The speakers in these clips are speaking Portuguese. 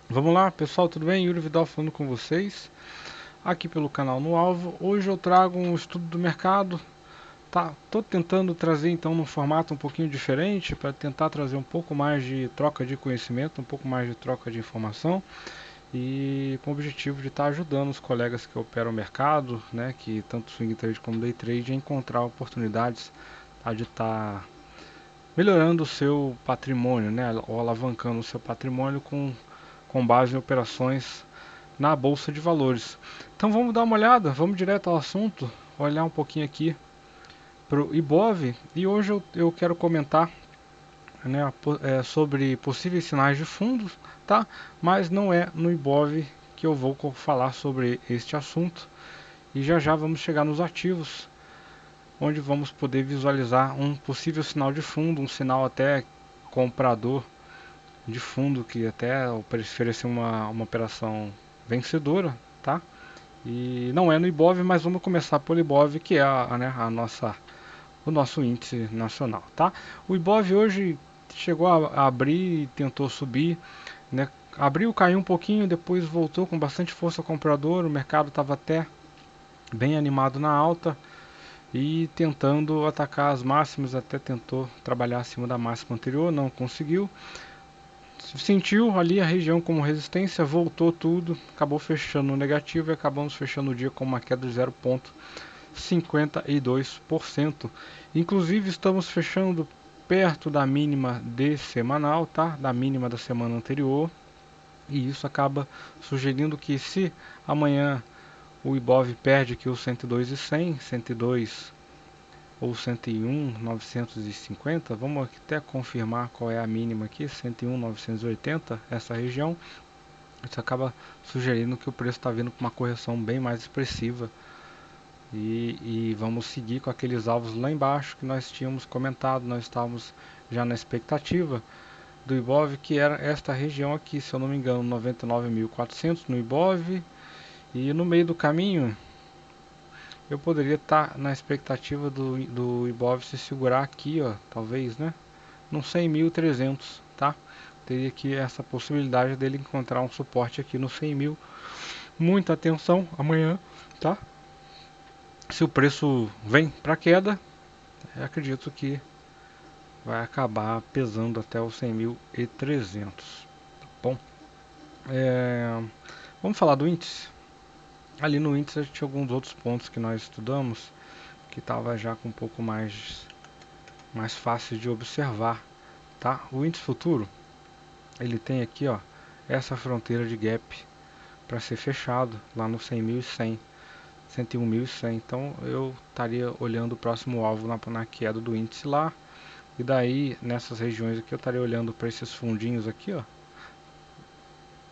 Vamos lá, pessoal, tudo bem? Yuri Vidal falando com vocês, aqui pelo canal No Alvo. Hoje eu trago um estudo do mercado. Tô tentando trazer então num formato um pouquinho diferente para tentar trazer um pouco mais de troca de conhecimento, um pouco mais de troca de informação e com o objetivo de estar ajudando os colegas que operam o mercado, né, que tanto swing trade como day trade, a encontrar oportunidades, de estar melhorando o seu patrimônio, né, ou alavancando o seu patrimônio com base em operações na bolsa de valores. Então vamos dar uma olhada, vamos direto ao assunto, olhar um pouquinho aqui para o Ibov e hoje eu quero comentar, né, sobre possíveis sinais de fundos, tá? Mas não é no Ibov que eu vou falar sobre este assunto e já já vamos chegar nos ativos, onde vamos poder visualizar um possível sinal de fundo, um sinal até comprador de fundo que até oferecer uma operação vencedora, tá? E não é no Ibov, mas vamos começar pelo Ibov, que é né, o nosso índice nacional, tá? O Ibov hoje chegou a abrir e tentou subir, né? Abriu, caiu um pouquinho, depois voltou com bastante força compradora, o mercado estava até bem animado na alta e tentando atacar as máximas, até tentou trabalhar acima da máxima anterior, não conseguiu. Sentiu ali a região como resistência, voltou tudo, acabou fechando no negativo e acabamos fechando o dia com uma queda de 0,52%. Inclusive estamos fechando perto da mínima de semanal, tá? Da mínima da semana anterior. E isso acaba sugerindo que se amanhã o Ibov perde aqui os 102,100, 102 ou 101,950, vamos até confirmar qual é a mínima aqui, 101,980, essa região. Isso acaba sugerindo que o preço está vindo com uma correção bem mais expressiva e vamos seguir com aqueles alvos lá embaixo que nós tínhamos comentado. Nós estávamos já na expectativa do Ibov, que era esta região aqui, se eu não me engano, 99.400 no Ibov, e no meio do caminho eu poderia estar na expectativa do Ibov se segurar aqui, ó, talvez, né? No 100.300, tá? Teria aqui essa possibilidade dele encontrar um suporte aqui no 100.000. Muita atenção amanhã, tá? Se o preço vem para queda, acredito que vai acabar pesando até os 100.300. Tá bom? É, vamos falar do índice. Ali no índice a gente tinha alguns outros pontos que nós estudamos que estava já com um pouco mais fácil de observar, tá? O índice futuro ele tem aqui, ó, essa fronteira de gap para ser fechado lá no 100.100, 101.100. Então eu estaria olhando o próximo alvo na queda do índice lá. E daí nessas regiões aqui eu estaria olhando para esses fundinhos aqui, ó,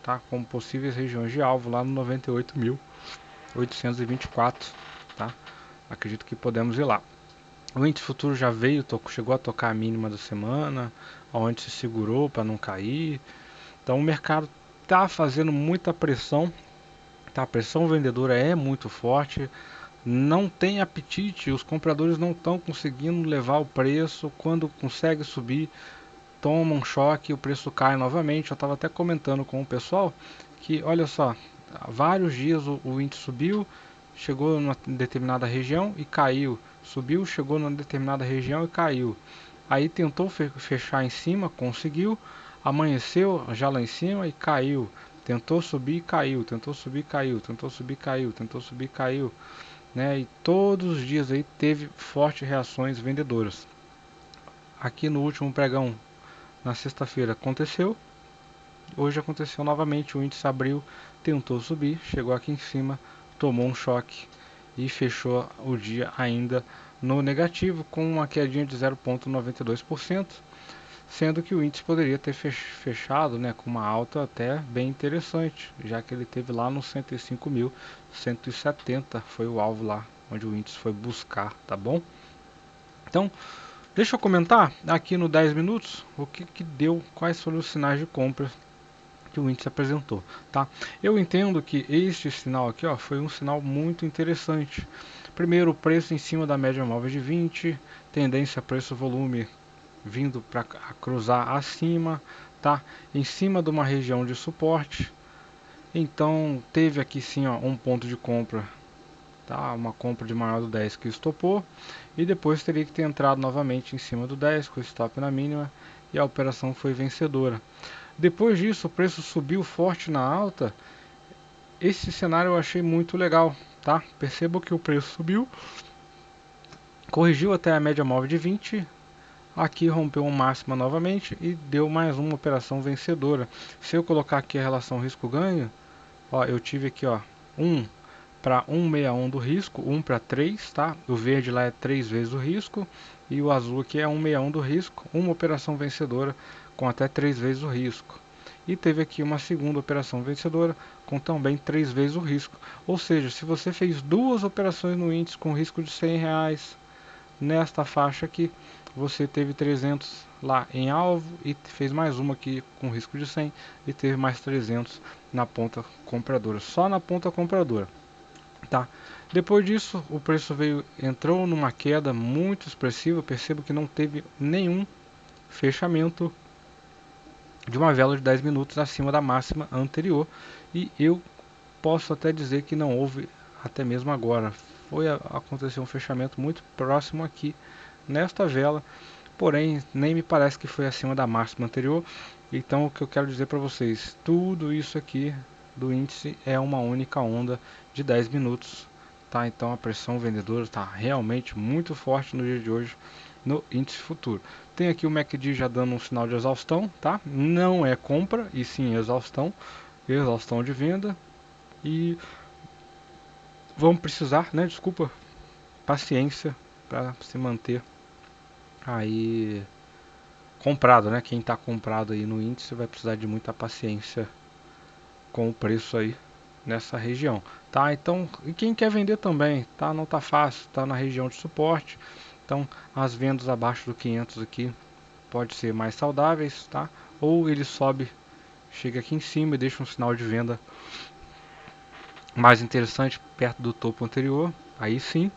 tá? Como possíveis regiões de alvo lá no 98.824, tá? Acredito que podemos ir lá. O índice futuro já veio, chegou a tocar a mínima da semana, onde se segurou para não cair. Então o mercado está fazendo muita pressão, tá? A pressão vendedora é muito forte, não tem apetite, os compradores não estão conseguindo levar o preço. Quando consegue subir, toma um choque, o preço cai novamente. Eu estava até comentando com o pessoal que, olha só, há vários dias o índice subiu, chegou numa determinada região e caiu, subiu, chegou numa determinada região e caiu. Aí tentou fechar em cima, conseguiu, amanheceu já lá em cima e caiu. Tentou subir e caiu, tentou subir, caiu, tentou subir, caiu, tentou subir, caiu, né? E todos os dias aí teve fortes reações vendedoras. Aqui no último pregão, na sexta-feira, aconteceu. Hoje aconteceu novamente, o índice abriu, tentou subir, chegou aqui em cima, tomou um choque e fechou o dia ainda no negativo, com uma quedinha de 0,92%, sendo que o índice poderia ter fechado, né, com uma alta até bem interessante, já que ele teve lá nos 105.170, foi o alvo lá onde o índice foi buscar, tá bom? Então, deixa eu comentar aqui no 10 minutos o que deu, quais foram os sinais de compra que o índice apresentou, tá? Eu entendo que este sinal aqui, ó, foi um sinal muito interessante. Primeiro, o preço em cima da média móvel de 20, tendência preço-volume vindo para cruzar acima, tá? Em cima de uma região de suporte. Então teve aqui sim, ó, um ponto de compra, tá? Uma compra de maior do 10 que estopou, e depois teria que ter entrado novamente em cima do 10 com stop na mínima, e a operação foi vencedora. Depois disso o preço subiu forte na alta. Esse cenário eu achei muito legal, tá? Perceba que o preço subiu, corrigiu até a média móvel de 20, aqui rompeu uma máxima novamente e deu mais uma operação vencedora. Se eu colocar aqui a relação risco-ganho, ó, eu tive aqui, ó, 1 para 161 do risco, 1 para 3, tá? O verde lá é 3 vezes o risco e o azul aqui é 161 do risco, uma operação vencedora com até 3 vezes o risco. E teve aqui uma segunda operação vencedora com também 3 vezes o risco. Ou seja, se você fez duas operações no índice com risco de R$ 100 nesta faixa aqui, você teve 300 lá em alvo e fez mais uma aqui com risco de 100 e teve mais 300 na ponta compradora, só na ponta compradora, tá? Depois disso o preço entrou numa queda muito expressiva. Percebo que não teve nenhum fechamento de uma vela de 10 minutos acima da máxima anterior, e eu posso até dizer que não houve até mesmo agora. Aconteceu um fechamento muito próximo aqui nesta vela, porém nem me parece que foi acima da máxima anterior. Então o que eu quero dizer para vocês, tudo isso aqui do índice é uma única onda de 10 minutos, tá? Então a pressão vendedora está realmente muito forte no dia de hoje no índice futuro. Tem aqui o MACD já dando um sinal de exaustão, tá? Não é compra e sim exaustão, exaustão de venda, e vamos precisar, né? Desculpa, paciência para se manter aí comprado, né? Quem está comprado aí no índice vai precisar de muita paciência com o preço aí nessa região, tá? Então, e quem quer vender também, tá? Não tá fácil, tá na região de suporte. Então, as vendas abaixo do 500 aqui pode ser mais saudáveis, tá? Ou ele sobe, chega aqui em cima e deixa um sinal de venda mais interessante perto do topo anterior, aí sim.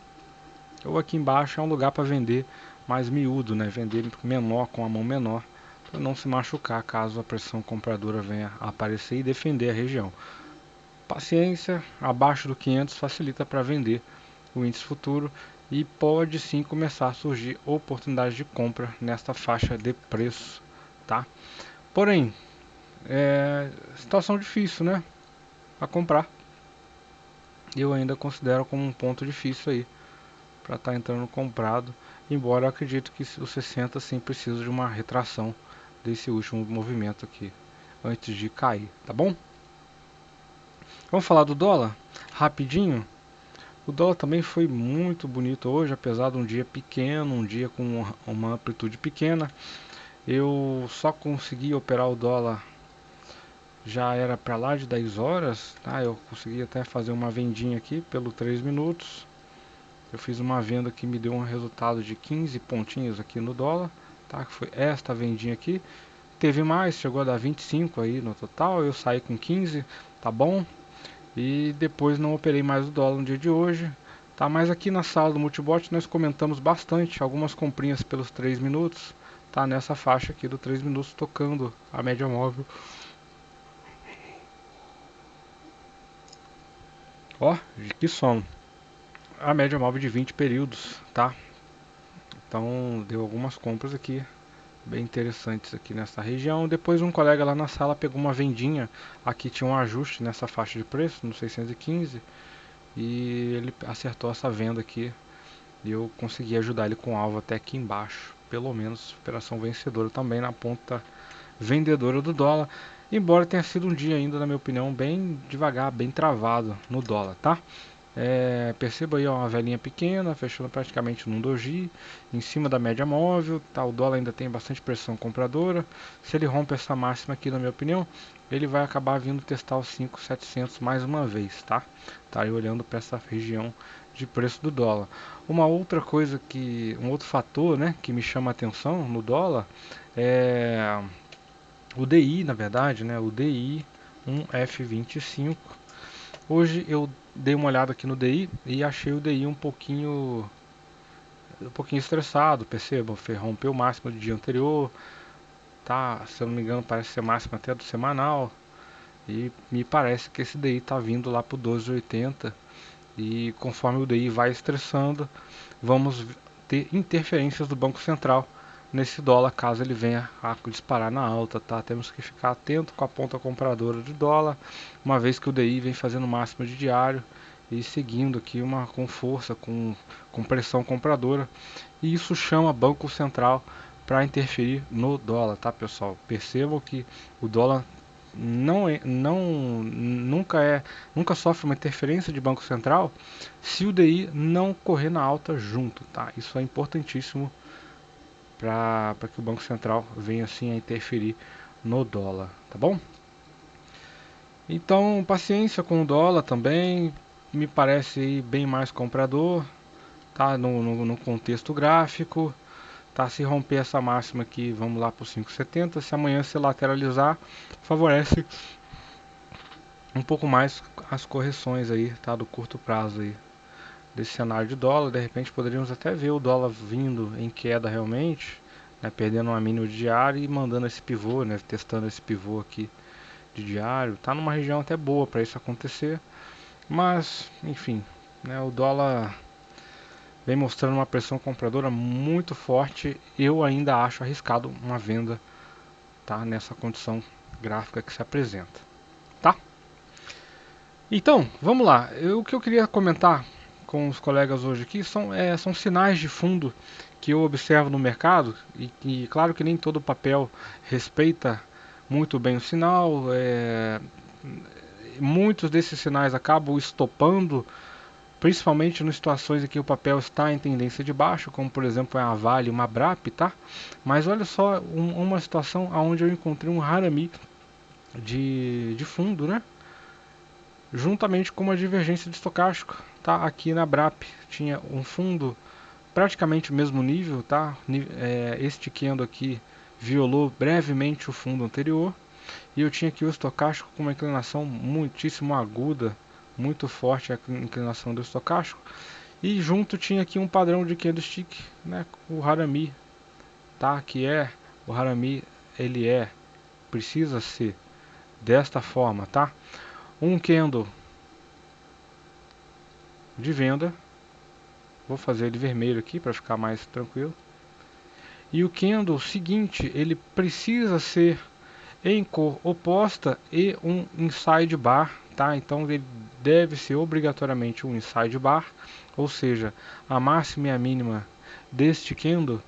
Ou aqui embaixo é um lugar para vender mais miúdo, né? Vender menor, com a mão menor, para não se machucar caso a pressão compradora venha a aparecer, e defender a região. Paciência, abaixo do 500 facilita para vender o índice futuro, e pode sim começar a surgir oportunidades de compra nesta faixa de preço, tá? Porém, situação difícil, né? A comprar. Eu ainda considero como um ponto difícil aí para estar entrando comprado, embora eu acredito que o 60 sim precisa de uma retração desse último movimento aqui antes de cair, tá bom? Vamos falar do dólar rapidinho. O dólar também foi muito bonito hoje, apesar de um dia pequeno, um dia com uma amplitude pequena. Eu só consegui operar o dólar, já era para lá de 10 horas, tá? Eu consegui até fazer uma vendinha aqui pelo 3 minutos. Eu fiz uma venda que me deu um resultado de 15 pontinhos aqui no dólar, tá? Que foi esta vendinha aqui. Teve mais, chegou a dar 25 aí no total. Eu saí com 15, tá bom? E depois não operei mais o dólar no dia de hoje, tá? Mas aqui na sala do Multibot nós comentamos bastante algumas comprinhas pelos 3 minutos, tá? Nessa faixa aqui do 3 minutos, tocando a média móvel. Ó, que sono. A média móvel de 20 períodos, tá? Então deu algumas compras aqui bem interessantes aqui nessa região. Depois um colega lá na sala pegou uma vendinha, aqui tinha um ajuste nessa faixa de preço, no 615, e ele acertou essa venda aqui, e eu consegui ajudar ele com alvo até aqui embaixo, pelo menos operação vencedora também na ponta vendedora do dólar, embora tenha sido um dia ainda, na minha opinião, bem devagar, bem travado no dólar, tá? Perceba aí, ó, uma velinha pequena, fechando praticamente num doji, em cima da média móvel, tá? O dólar ainda tem bastante pressão compradora. Se ele rompe essa máxima aqui, na minha opinião, ele vai acabar vindo testar os 5.700 mais uma vez, tá? Tá aí olhando para essa região de preço do dólar. Uma outra coisa um outro fator, né, que me chama a atenção no dólar é o DI, na verdade, né? O DI 1F25. Hoje eu dei uma olhada aqui no DI e achei o DI um pouquinho estressado, percebam, rompeu o máximo do dia anterior, tá? Se eu não me engano, parece ser máximo até do semanal. E me parece que esse DI tá vindo lá pro 12,80. E conforme o DI vai estressando, vamos ter interferências do Banco Central nesse dólar, caso ele venha a disparar na alta, tá? Temos que ficar atento com a ponta compradora de dólar, uma vez que o DI vem fazendo máximo de diário e seguindo aqui com força, com pressão compradora, e isso chama Banco Central para interferir no dólar, tá, pessoal? Percebam que o dólar nunca sofre uma interferência de Banco Central se o DI não correr na alta junto, tá? Isso é importantíssimo para que o Banco Central venha assim a interferir no dólar, tá bom? Então, paciência com o dólar também, me parece aí bem mais comprador, tá? No contexto gráfico, tá? Se romper essa máxima aqui, vamos lá para os 5,70. Se amanhã se lateralizar, favorece um pouco mais as correções aí, tá? Do curto prazo aí desse cenário de dólar. De repente poderíamos até ver o dólar vindo em queda realmente, né? Perdendo uma mínima de diário e mandando esse pivô, né? Testando esse pivô aqui de diário. Tá numa região até boa para isso acontecer, mas enfim, né? O dólar vem mostrando uma pressão compradora muito forte. Eu ainda acho arriscado uma venda, tá? Nessa condição gráfica que se apresenta, tá? Então, vamos lá. O que eu queria comentar com os colegas hoje aqui são sinais de fundo que eu observo no mercado e claro que nem todo papel respeita muito bem o sinal. Muitos desses sinais acabam estopando, principalmente em situações em que o papel está em tendência de baixo, como por exemplo a Vale, uma Brap, tá? Mas olha só uma situação onde eu encontrei um Harami de fundo, né? Juntamente com uma divergência de estocástico, tá? Aqui na Brap tinha um fundo praticamente o mesmo nível, tá? Este candle aqui violou brevemente o fundo anterior e eu tinha aqui o estocástico com uma inclinação muitíssimo aguda, muito forte a inclinação do estocástico, e junto tinha aqui um padrão de candlestick, né? O Harami, tá? Que é o Harami, precisa ser desta forma, tá? Um candle de venda. Vou fazer ele vermelho aqui para ficar mais tranquilo. E o candle seguinte, ele precisa ser em cor oposta e um inside bar, tá? Então ele deve ser obrigatoriamente um inside bar, ou seja, a máxima e a mínima deste candle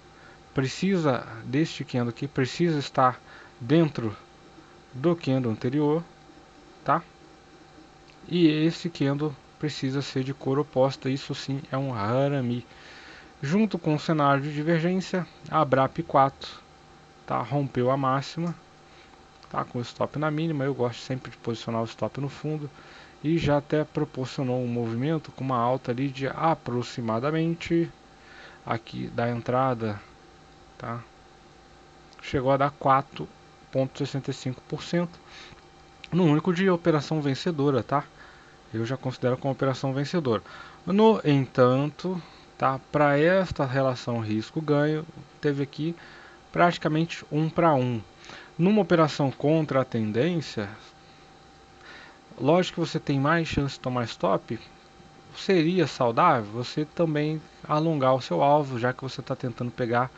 aqui precisa estar dentro do candle anterior, tá? E esse candle precisa ser de cor oposta, isso sim é um Harami. Junto com o cenário de divergência, a BRAP 4, tá, rompeu a máxima, tá, com o stop na mínima. Eu gosto sempre de posicionar o stop no fundo e já até proporcionou um movimento com uma alta ali de aproximadamente aqui da entrada, tá, chegou a dar 4,65% no único dia, operação vencedora, tá? Eu já considero como operação vencedora. No entanto, tá, para esta relação risco-ganho, teve aqui praticamente 1 para 1. Numa operação contra a tendência, lógico que você tem mais chance de tomar stop. Seria saudável você também alongar o seu alvo, já que você está tentando pegar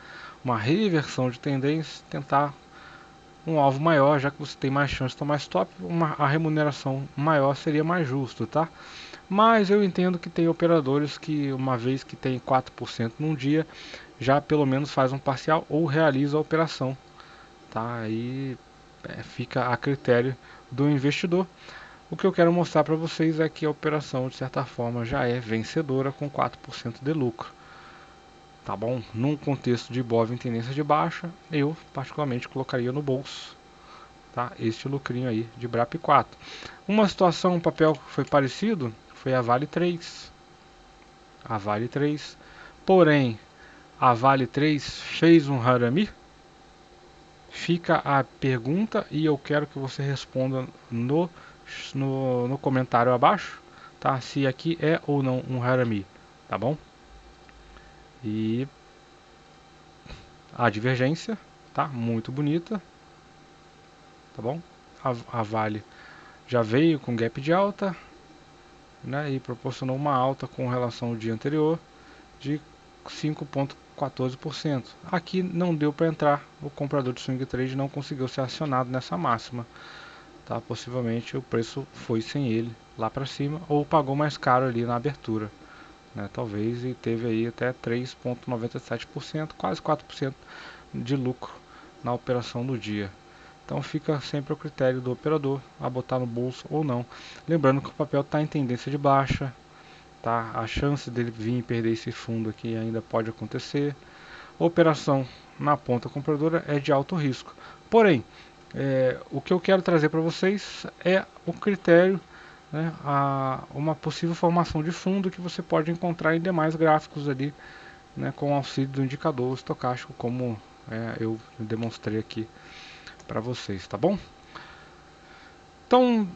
uma reversão de tendência, tentar um alvo maior, já que você tem mais chance de tomar stop, a remuneração maior seria mais justo, tá? Mas eu entendo que tem operadores que, uma vez que tem 4% num dia, já pelo menos faz um parcial ou realiza a operação, tá? Aí fica a critério do investidor. O que eu quero mostrar para vocês é que a operação, de certa forma, já é vencedora com 4% de lucro. Tá bom? Num contexto de Ibov em tendência de baixa, eu particularmente colocaria no bolso, tá? Este lucrinho aí de BRAP 4. Uma situação, um papel que foi parecido, foi a Vale 3. A Vale 3. Porém, a Vale 3 fez um Harami? Fica a pergunta e eu quero que você responda no comentário abaixo, tá? Se aqui é ou não um Harami, tá bom? E a divergência, tá? Muito bonita, tá bom? A Vale já veio com gap de alta, né, e proporcionou uma alta com relação ao dia anterior de 5,14%. Aqui não deu para entrar, o comprador de swing trade não conseguiu ser acionado nessa máxima, tá? Possivelmente o preço foi sem ele lá para cima ou pagou mais caro ali na abertura, né? Talvez, e teve aí até 3,97%, quase 4% de lucro na operação do dia. Então fica sempre ao critério do operador a botar no bolso ou não. Lembrando que o papel está em tendência de baixa, tá? A chance dele vir e perder esse fundo aqui ainda pode acontecer. A operação na ponta compradora é de alto risco. Porém, o que eu quero trazer para vocês é o critério, né, uma possível formação de fundo que você pode encontrar em demais gráficos ali, né, com auxílio do indicador estocástico, como eu demonstrei aqui para vocês, tá bom? Então,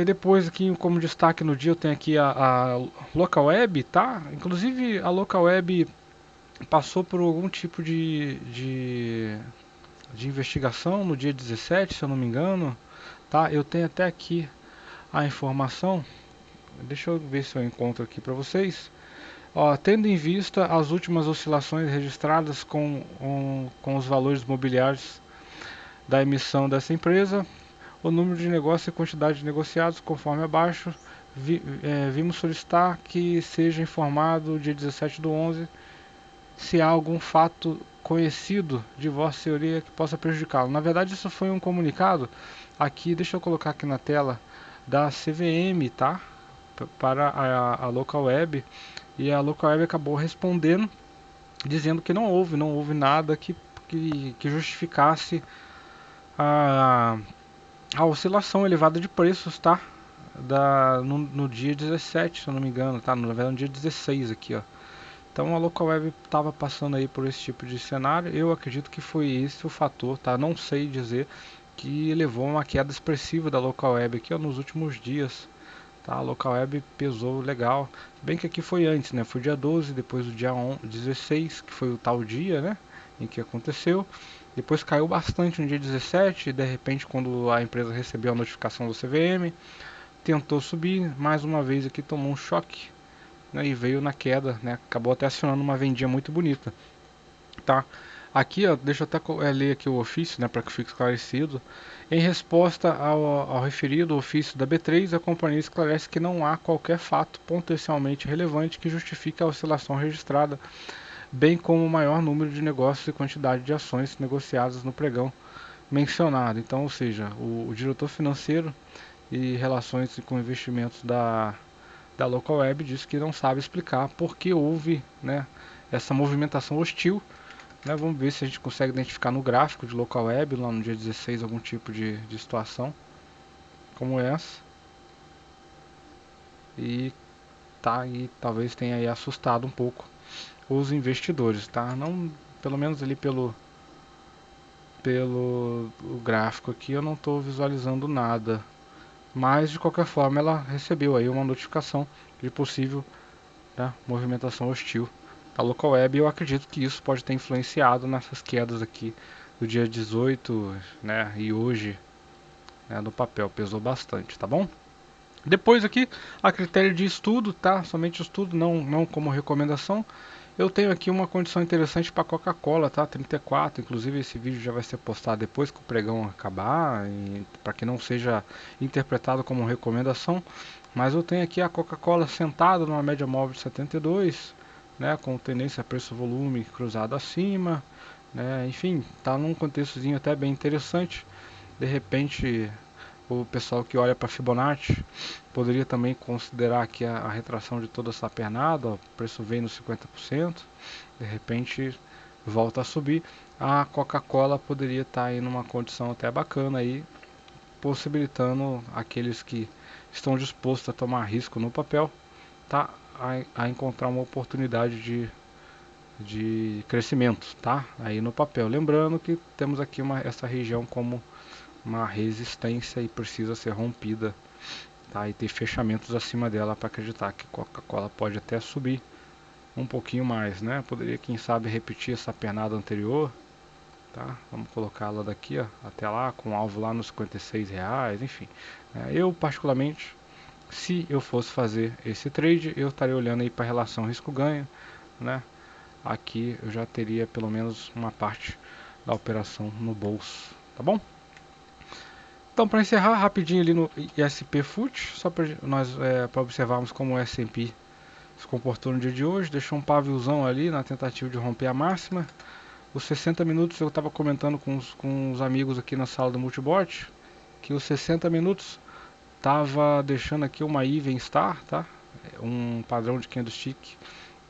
depois aqui como destaque no dia eu tenho aqui a Local Web, tá? Inclusive a Local Web passou por algum tipo de investigação no dia 17, se eu não me engano, tá? Eu tenho até aqui a informação, deixa eu ver se eu encontro aqui para vocês. Ó, tendo em vista as últimas oscilações registradas com os valores mobiliários da emissão dessa empresa, o número de negócios e quantidade de negociados conforme abaixo, vimos solicitar que seja informado dia 17/11 se há algum fato conhecido de Vossa Senhoria que possa prejudicá-lo. Na verdade, isso foi um comunicado aqui, deixa eu colocar aqui na tela, da CVM, tá? Para a Local Web, e a Local Web acabou respondendo dizendo que não houve nada que justificasse a, a oscilação elevada de preços, tá? No dia 17, se eu não me engano, tá? Na verdade, no dia 16 aqui, ó. Então a Local Web estava passando aí por esse tipo de cenário. Eu acredito que foi esse o fator, tá? Não sei dizer, que levou a uma queda expressiva da Local Web aqui, ó, nos últimos dias. Tá? A Local Web pesou legal. Bem que aqui foi antes, né? Foi dia 12, depois o dia 16, que foi o tal dia, né? Em que aconteceu. Depois caiu bastante no dia 17, e de repente quando a empresa recebeu a notificação do CVM, tentou subir, mais uma vez aqui tomou um choque, né, e veio na queda, né, acabou até acionando uma vendinha muito bonita, tá? Aqui, ó, deixa eu até ler aqui o ofício, né, para que fique esclarecido. Em resposta ao referido ofício da B3, a companhia esclarece que não há qualquer fato potencialmente relevante que justifique a oscilação registrada, bem como o maior número de negócios e quantidade de ações negociadas no pregão mencionado. Então, ou seja, o diretor financeiro e relações com investimentos da Local Web disse que não sabe explicar por que houve, né, essa movimentação hostil, né? Vamos ver se a gente consegue identificar no gráfico de Local Web lá no dia 16 algum tipo de situação como essa, e e talvez tenha aí assustado um pouco os investidores, tá? Não, pelo menos ali pelo o gráfico aqui eu não estou visualizando nada, mas de qualquer forma ela recebeu aí uma notificação de possível, né, movimentação hostil da Local Web, e eu acredito que isso pode ter influenciado nessas quedas aqui do dia 18, né, e hoje, né, no papel, pesou bastante, tá bom? Depois aqui, a critério de estudo, tá? Somente estudo, não como recomendação. Eu tenho aqui uma condição interessante para Coca-Cola, tá? 34, inclusive esse vídeo já vai ser postado depois que o pregão acabar, para que não seja interpretado como recomendação. Mas eu tenho aqui a Coca-Cola sentada numa média móvel de 72, né? Com tendência preço-volume cruzado acima, né? Enfim, tá num contextozinho até bem interessante. De repente, o pessoal que olha para Fibonacci poderia também considerar aqui a retração de toda essa pernada, ó, o preço vem nos 50%, de repente volta a subir. A Coca-Cola poderia estar aí numa condição até bacana aí, possibilitando aqueles que estão dispostos a tomar risco no papel, tá, a encontrar uma oportunidade de crescimento, tá, aí no papel. Lembrando que temos aqui essa região como uma resistência e precisa ser rompida, tá? E ter fechamentos acima dela para acreditar que Coca-Cola pode até subir um pouquinho mais, né? Poderia, quem sabe, repetir essa pernada anterior, tá? Vamos colocá-la daqui, ó, até lá, com alvo lá nos R$ 56, enfim. Eu particularmente, se eu fosse fazer esse trade, eu estaria olhando aí para a relação risco-ganho, né? Aqui eu já teria pelo menos uma parte da operação no bolso, tá bom? Então, para encerrar rapidinho ali no ISP FUT, só para nós para observarmos como o S&P se comportou no dia de hoje, deixou um pavilzão ali na tentativa de romper a máxima. Os 60 minutos eu estava comentando com os amigos aqui na sala do Multibot, que os 60 minutos estava deixando aqui uma Even Star, tá? Um padrão de candlestick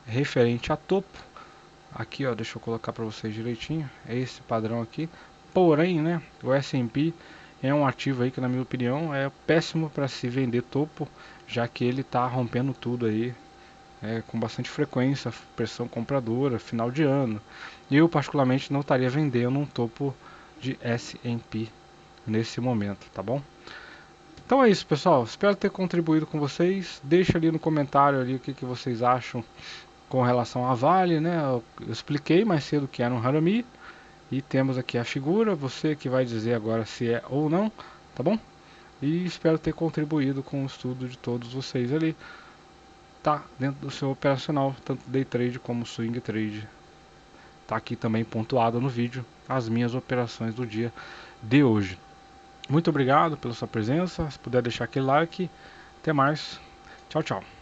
referente a topo. Aqui, ó, deixa eu colocar para vocês direitinho. É esse padrão aqui. Porém, né, o S&P é um ativo aí que, na minha opinião, é péssimo para se vender topo, já que ele está rompendo tudo aí com bastante frequência, pressão compradora, final de ano. Eu particularmente não estaria vendendo um topo de S&P nesse momento, tá bom? Então é isso, pessoal. Espero ter contribuído com vocês. Deixa ali no comentário ali o que vocês acham com relação à Vale, né? Eu expliquei mais cedo que era um Harami e temos aqui a figura. Você que vai dizer agora se é ou não, tá bom? E espero ter contribuído com o estudo de todos vocês ali. Tá dentro do seu operacional, tanto day trade como swing trade. Tá aqui também pontuado no vídeo as minhas operações do dia de hoje. Muito obrigado pela sua presença. Se puder deixar aquele like. Até mais. Tchau, tchau.